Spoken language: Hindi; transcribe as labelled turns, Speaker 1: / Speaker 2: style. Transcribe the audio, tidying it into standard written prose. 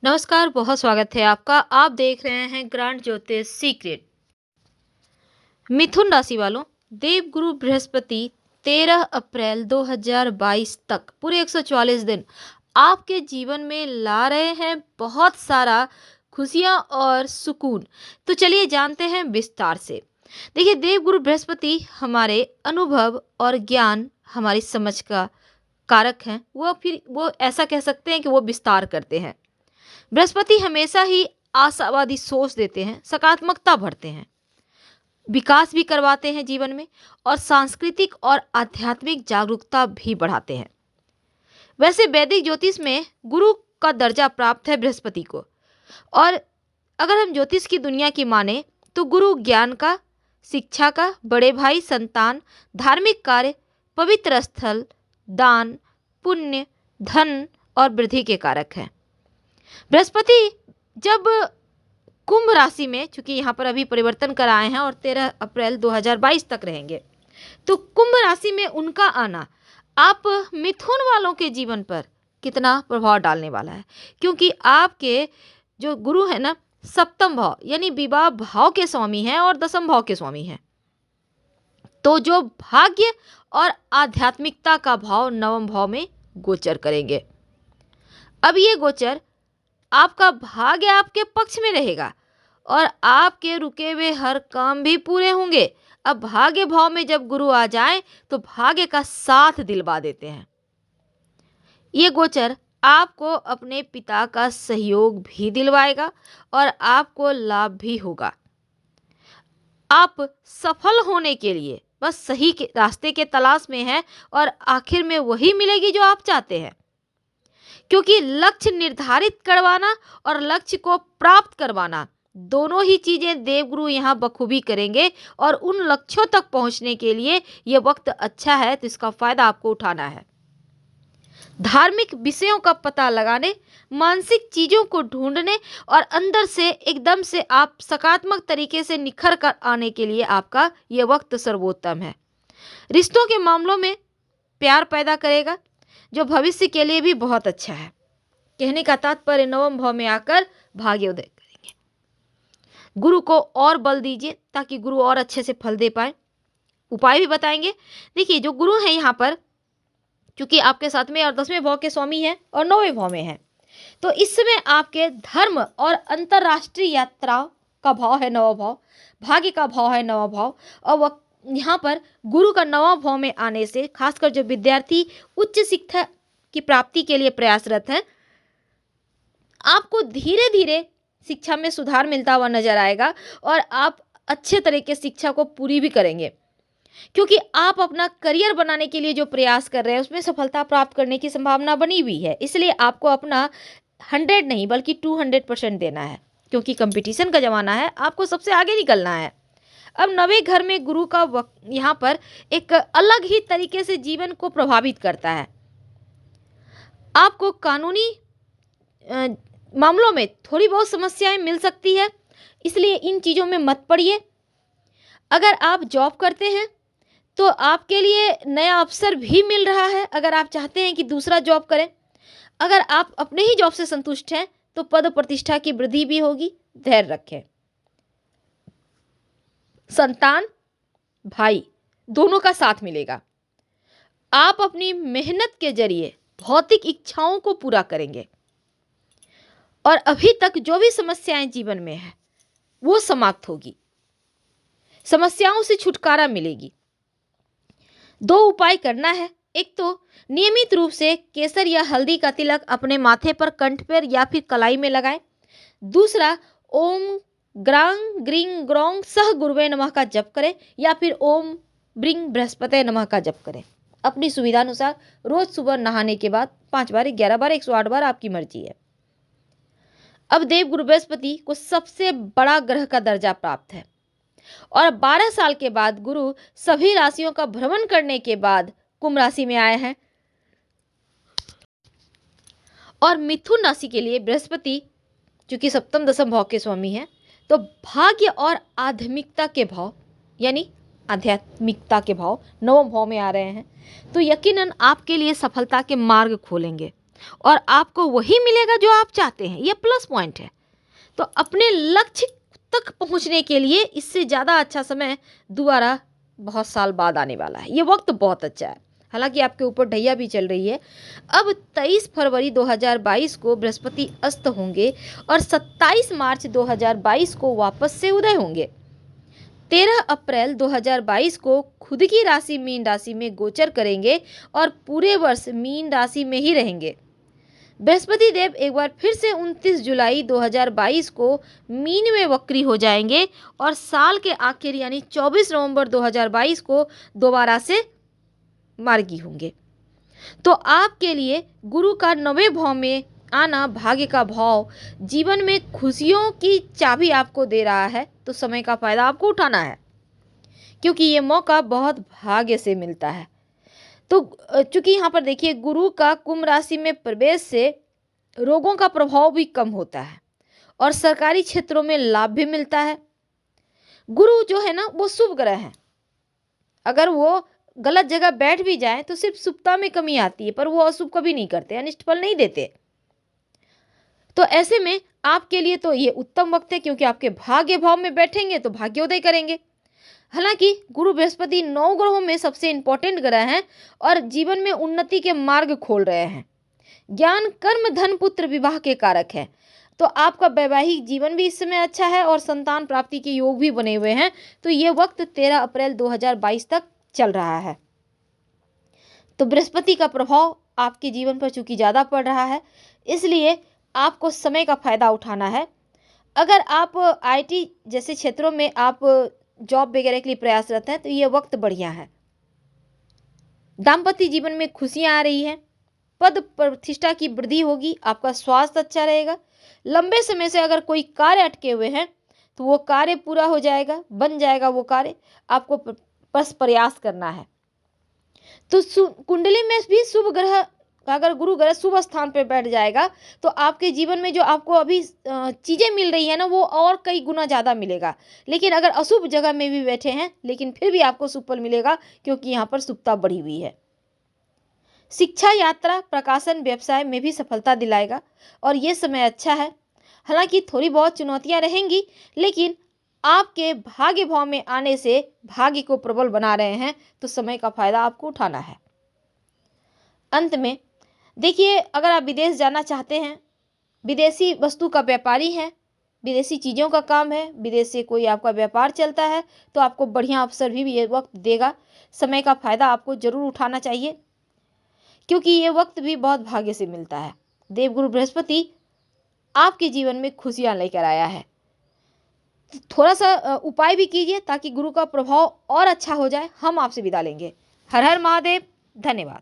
Speaker 1: नमस्कार, बहुत स्वागत है आपका। आप देख रहे हैं ग्रांड ज्योतिष सीक्रेट। मिथुन राशि वालों, देवगुरु बृहस्पति 13 अप्रैल 2022 तक पूरे 144 दिन आपके जीवन में ला रहे हैं बहुत सारा खुशियां और सुकून। तो चलिए जानते हैं विस्तार से। देखिए, देवगुरु बृहस्पति हमारे अनुभव और ज्ञान, हमारी समझ का कारक हैं। वो ऐसा कह सकते हैं कि वो विस्तार करते हैं। बृहस्पति हमेशा ही आशावादी सोच देते हैं, सकारात्मकता भरते हैं, विकास भी करवाते हैं जीवन में, और सांस्कृतिक और आध्यात्मिक जागरूकता भी बढ़ाते हैं। वैसे वैदिक ज्योतिष में गुरु का दर्जा प्राप्त है बृहस्पति को, और अगर हम ज्योतिष की दुनिया की माने तो गुरु ज्ञान का, शिक्षा का, बड़े भाई, संतान, धार्मिक कार्य, पवित्र स्थल, दान, पुण्य, धन और वृद्धि के कारक हैं। बृहस्पति जब कुंभ राशि में, चूंकि यहाँ पर अभी परिवर्तन कराए हैं और 13 अप्रैल 2022 तक रहेंगे, तो कुंभ राशि में उनका आना आप मिथुन वालों के जीवन पर कितना प्रभाव डालने वाला है, क्योंकि आपके जो गुरु है ना, सप्तम भाव यानी विवाह भाव के स्वामी हैं और दसम भाव के स्वामी हैं। तो जो भाग्य और आध्यात्मिकता का भाव नवम भाव में गोचर करेंगे। अब ये गोचर आपका भाग्य आपके पक्ष में रहेगा और आपके रुके हुए हर काम भी पूरे होंगे। अब भाग्य भाव में जब गुरु आ जाए तो भाग्य का साथ दिलवा देते हैं। ये गोचर आपको अपने पिता का सहयोग भी दिलवाएगा और आपको लाभ भी होगा। आप सफल होने के लिए बस सही के रास्ते के तलाश में हैं और आखिर में वही मिलेगी जो आप चाहते हैं, क्योंकि लक्ष्य निर्धारित करवाना और लक्ष्य को प्राप्त करवाना दोनों ही चीजें देवगुरु यहाँ बखूबी करेंगे। और उन लक्ष्यों तक पहुंचने के लिए यह वक्त अच्छा है, तो इसका फायदा आपको उठाना है। धार्मिक विषयों का पता लगाने, मानसिक चीजों को ढूंढने और अंदर से एकदम से आप सकारात्मक तरीके से निखर कर आने के लिए आपका यह वक्त सर्वोत्तम है। रिश्तों के मामलों में प्यार पैदा करेगा, जो भविष्य के लिए भी बहुत अच्छा है। कहने का तात्पर्य नवम भाव में आकर भाग्योदय करेंगे। गुरु को और बल दीजिए ताकि गुरु और अच्छे से फल दे पाए। उपाय भी बताएंगे। देखिए, जो गुरु हैं यहाँ पर, चूंकि आपके 7वें और 10वें भाव के स्वामी हैं और 9वें भाव में हैं, तो इस समय आपके धर्म और अंतर्राष्ट्रीय यात्रा का भाव है नवा भाव, भाग्य का भाव है नवा भाव। और वह यहाँ पर गुरु का नवा भाव में आने से खासकर जो विद्यार्थी उच्च शिक्षा की प्राप्ति के लिए प्रयासरत हैं, आपको धीरे धीरे शिक्षा में सुधार मिलता हुआ नजर आएगा और आप अच्छे तरीके से शिक्षा को पूरी भी करेंगे, क्योंकि आप अपना करियर बनाने के लिए जो प्रयास कर रहे हैं उसमें सफलता प्राप्त करने की संभावना बनी हुई है। इसलिए आपको अपना 100 नहीं बल्कि 200% देना है, क्योंकि कंपटीशन का जमाना है, आपको सबसे आगे निकलना है। अब नवे घर में गुरु का वक्त यहाँ पर एक अलग ही तरीके से जीवन को प्रभावित करता है। आपको कानूनी मामलों में थोड़ी बहुत समस्याएं मिल सकती है, इसलिए इन चीज़ों में मत पड़िए। अगर आप जॉब करते हैं तो आपके लिए नया अवसर भी मिल रहा है, अगर आप चाहते हैं कि दूसरा जॉब करें। अगर आप अपने ही जॉब से संतुष्ट हैं तो पद प्रतिष्ठा की वृद्धि भी होगी, धैर्य रखें। संतान, भाई दोनों का साथ मिलेगा। आप अपनी मेहनत के जरिए भौतिक इच्छाओं को पूरा करेंगे और अभी तक जो भी समस्याएं जीवन में है वो समाप्त होगी, समस्याओं से छुटकारा मिलेगी। 2 उपाय करना है। एक तो नियमित रूप से केसर या हल्दी का तिलक अपने माथे पर, कंठ पर या फिर कलाई में लगाएं। दूसरा, ओम ग्रांग ग्रीं ग्रौंग सह गुरुवे नमः का जप करें या फिर ओम ब्रिंग बृहस्पति नमः का जप करें। अपनी सुविधा अनुसार रोज सुबह नहाने के बाद 5 बार, 11 बार, 108 बार, आपकी मर्जी है। अब देवगुरु बृहस्पति को सबसे बड़ा ग्रह का दर्जा प्राप्त है और 12 साल के बाद गुरु सभी राशियों का भ्रमण करने के बाद कुंभ राशि में आए हैं। और मिथुन राशि के लिए बृहस्पति चूंकि सप्तम दसम भाव के स्वामी हैं, तो भाग्य और आध्यात्मिकता के भाव यानी आध्यात्मिकता के भाव नवम भाव में आ रहे हैं, तो यकीनन आपके लिए सफलता के मार्ग खोलेंगे। और आपको वही मिलेगा जो आप चाहते हैं। ये प्लस पॉइंट है। तो अपने लक्ष्य तक पहुंचने के लिए इससे ज़्यादा अच्छा समय दोबारा बहुत साल बाद आने वाला है। ये वक्त बहुत अच्छा है। हालांकि आपके ऊपर ढैया भी चल रही है। अब 23 फरवरी 2022 को बृहस्पति अस्त होंगे और 27 मार्च 2022 को वापस से उदय होंगे। 13 अप्रैल 2022 को खुद की राशि मीन राशि में गोचर करेंगे और पूरे वर्ष मीन राशि में ही रहेंगे। बृहस्पति देव एक बार फिर से 29 जुलाई 2022 को मीन में वक्री हो जाएंगे और साल के आखिर यानी 24 नवंबर 2022 को दोबारा से मार्गी होंगे। तो आपके लिए गुरु का 9वें भाव में आना, भाग्य का भाव, जीवन में खुशियों की चाबी आपको दे रहा है। तो समय का फायदा आपको उठाना है, क्योंकि ये मौका बहुत भाग्य से मिलता है। तो चूंकि यहाँ पर देखिए, गुरु का कुंभ राशि में प्रवेश से रोगों का प्रभाव भी कम होता है और सरकारी क्षेत्रों में लाभ भी मिलता है। गुरु जो है ना, वो शुभ ग्रह है। अगर वो गलत जगह बैठ भी जाए तो सिर्फ शुभता में कमी आती है, पर वो अशुभ कभी नहीं करते, अनिष्ट फल नहीं देते। तो ऐसे में आपके लिए तो ये उत्तम वक्त है, क्योंकि आपके भाग्य भाव में बैठेंगे तो भाग्योदय करेंगे। हालांकि गुरु बृहस्पति 9 ग्रहों में सबसे इंपॉर्टेंट ग्रह हैं और जीवन में उन्नति के मार्ग खोल रहे हैं। ज्ञान, कर्म, धन, पुत्र, विवाह के कारक हैं। तो आपका वैवाहिक जीवन भी इस समय अच्छा है और संतान प्राप्ति के योग भी बने हुए हैं। तो ये वक्त 13 अप्रैल 2022 तक चल रहा है। तो बृहस्पति का प्रभाव आपके जीवन पर चूंकि ज़्यादा पड़ रहा है, इसलिए आपको समय का फायदा उठाना है। अगर आप आईटी जैसे क्षेत्रों में आप जॉब वगैरह के लिए प्रयासरत हैं तो ये वक्त बढ़िया है। दाम्पत्य जीवन में खुशियां आ रही हैं, पद प्रतिष्ठा की वृद्धि होगी, आपका स्वास्थ्य अच्छा रहेगा। लंबे समय से अगर कोई कार्य अटके हुए हैं तो वो कार्य पूरा हो जाएगा, बन जाएगा वो कार्य। आपको बस प्रयास करना है। तो कुंडली में भी शुभ ग्रह, अगर गुरु ग्रह शुभ स्थान पर बैठ जाएगा तो आपके जीवन में जो आपको अभी चीज़ें मिल रही है ना, वो और कई गुना ज़्यादा मिलेगा। लेकिन अगर अशुभ जगह में भी बैठे हैं, लेकिन फिर भी आपको शुभ फल मिलेगा, क्योंकि यहाँ पर शुभता बढ़ी हुई है। शिक्षा, यात्रा, प्रकाशन, व्यवसाय में भी सफलता दिलाएगा और ये समय अच्छा है। हालांकि थोड़ी बहुत चुनौतियाँ रहेंगी, लेकिन आपके भाग्य भाव में आने से भाग्य को प्रबल बना रहे हैं। तो समय का फायदा आपको उठाना है। अंत में देखिए, अगर आप विदेश जाना चाहते हैं, विदेशी वस्तु का व्यापारी हैं, विदेशी चीज़ों का काम है, विदेश से कोई आपका व्यापार चलता है, तो आपको बढ़िया अवसर भी ये वक्त देगा। समय का फायदा आपको जरूर उठाना चाहिए, क्योंकि ये वक्त भी बहुत भाग्य से मिलता है। देवगुरु बृहस्पति आपके जीवन में खुशियाँ लेकर आया है। तो थोड़ा सा उपाय भी कीजिए ताकि गुरु का प्रभाव और अच्छा हो जाए। हम आपसे विदा लेंगे। हर हर महादेव। धन्यवाद।